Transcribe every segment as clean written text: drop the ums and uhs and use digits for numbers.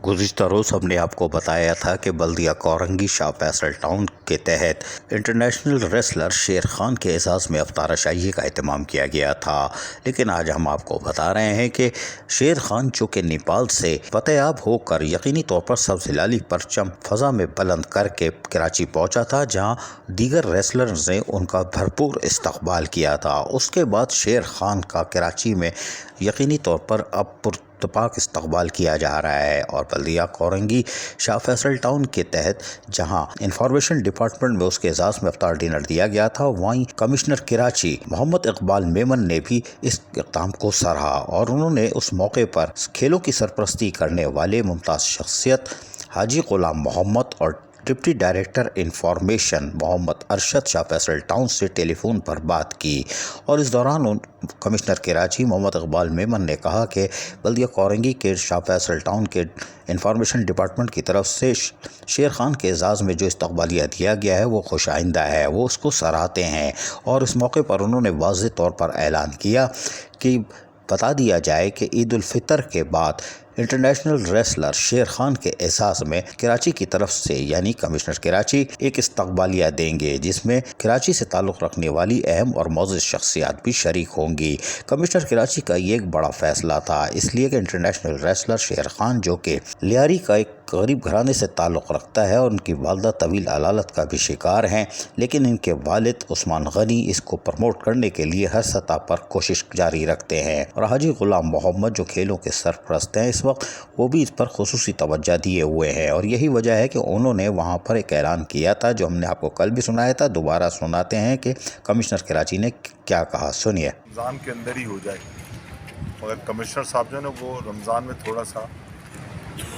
گزشتہ روز ہم نے آپ کو بتایا تھا کہ بلدیہ کورنگی شاہ فیصل ٹاؤن کے تحت انٹرنیشنل ریسلر شیر خان کے اعزاز میں افطار شاہی کا اہتمام کیا گیا تھا، لیکن آج ہم آپ کو بتا رہے ہیں کہ شیر خان چونکہ نیپال سے فتح یاب ہو کر یقینی طور پر سبز ہلالی پرچم فضا میں بلند کر کے کراچی پہنچا تھا، جہاں دیگر ریسلرز نے ان کا بھرپور استقبال کیا تھا۔ اس کے بعد شیر خان کا کراچی میں یقینی طور پر اب پراتفاق استقبال کیا جا رہا ہے، اور بلدیہ کورنگی شاہ فیصل ٹاؤن کے تحت جہاں انفارمیشن ڈپارٹمنٹ میں اس کے اعزاز میں افطار ڈنر دیا گیا تھا، وہیں کمشنر کراچی محمد اقبال میمن نے بھی اس اقدام کو سراہا، اور انہوں نے اس موقع پر کھیلوں کی سرپرستی کرنے والے ممتاز شخصیت حاجی غلام محمد اور ڈپٹی ڈائریکٹر انفارمیشن محمد ارشد شاہ فیصل ٹاؤن سے ٹیلی فون پر بات کی، اور اس دوران کمشنر کراچی محمد اقبال میمن نے کہا کہ بلدیہ کورنگی کے شاہ فیصل ٹاؤن کے انفارمیشن ڈپارٹمنٹ کی طرف سے شیر خان کے اعزاز میں جو استقبالیہ دیا گیا ہے وہ خوش آئندہ ہے، وہ اس کو سراہتے ہیں، اور اس موقع پر انہوں نے واضح طور پر اعلان کیا کہ بتا دیا جائے کہ عید الفطر کے بعد انٹرنیشنل ریسلر شیر خان کے اعزاز میں کراچی کی طرف سے یعنی کمشنر کراچی ایک استقبالیہ دیں گے، جس میں کراچی سے تعلق رکھنے والی اہم اور معزز شخصیات بھی شریک ہوں گی۔ کمشنر کراچی کا یہ ایک بڑا فیصلہ تھا، اس لیے کہ انٹرنیشنل ریسلر شیر خان جو کہ لیاری کا ایک غریب گھرانے سے تعلق رکھتا ہے، اور ان کی والدہ طویل علالت کا بھی شکار ہیں، لیکن ان کے والد عثمان غنی اس کو پروموٹ کرنے کے لیے ہر سطح پر کوشش جاری رکھتے ہیں، اور حاجی غلام محمد جو کھیلوں کے سرپرست ہیں اس وقت، وہ بھی اس پر خصوصی توجہ دیے ہوئے ہیں، اور یہی وجہ ہے کہ انہوں نے وہاں پر ایک اعلان کیا تھا جو ہم نے آپ کو کل بھی سنایا تھا، دوبارہ سناتے ہیں کہ کمشنر کراچی نے کیا کہا، سنیے۔ رمضان کے اندر ہی ہو جائے، مگر کمشنر صاحب جو ہے نا وہ رمضان میں تھوڑا سا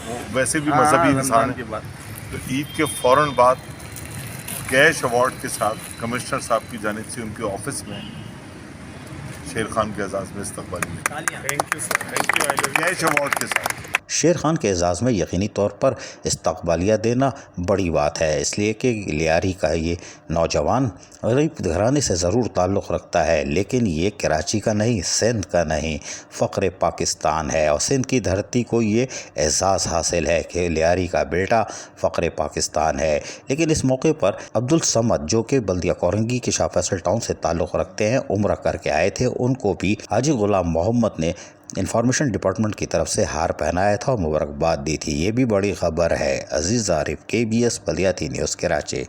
وہ ویسے بھی مذہبی انسان ہے، تو عید کے فوراً بعد کیش ایوارڈ کے ساتھ کمشنر صاحب کی جانب سے ان کے آفس میں شیر خان کے اعزاز میں استقبال کیا، کیش ایوارڈ کے ساتھ۔ شیر خان کے اعزاز میں یقینی طور پر استقبالیہ دینا بڑی بات ہے، اس لیے کہ لیاری کا یہ نوجوان غریب گھرانے سے ضرور تعلق رکھتا ہے، لیکن یہ کراچی کا نہیں، سندھ کا نہیں، فخر پاکستان ہے، اور سندھ کی دھرتی کو یہ اعزاز حاصل ہے کہ لیاری کا بیٹا فخر پاکستان ہے۔ لیکن اس موقع پر عبدالصمد جو کہ بلدیہ کورنگی کے شاہ فیصل ٹاؤن سے تعلق رکھتے ہیں، عمرہ کر کے آئے تھے، ان کو بھی حاجی غلام محمد نے انفارمیشن ڈپارٹمنٹ کی طرف سے ہار پہنایا تھا اور مبارکباد دی تھی۔ یہ بھی بڑی خبر ہے۔ عزیز عارف، KBS بلدیاتی نیوز کراچی۔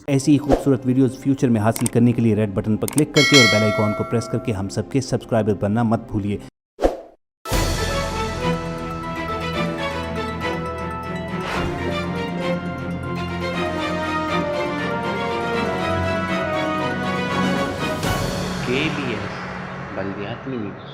ایسی ہی خوبصورت ویڈیوز فیوچر میں حاصل کرنے کے لیے ریڈ بٹن پر کلک کر کے اور بیل آئیکن کو پریس کر کے ہم سب کے سبسکرائبر بننا مت بھولیے۔ KBS بلدیاتی نیوز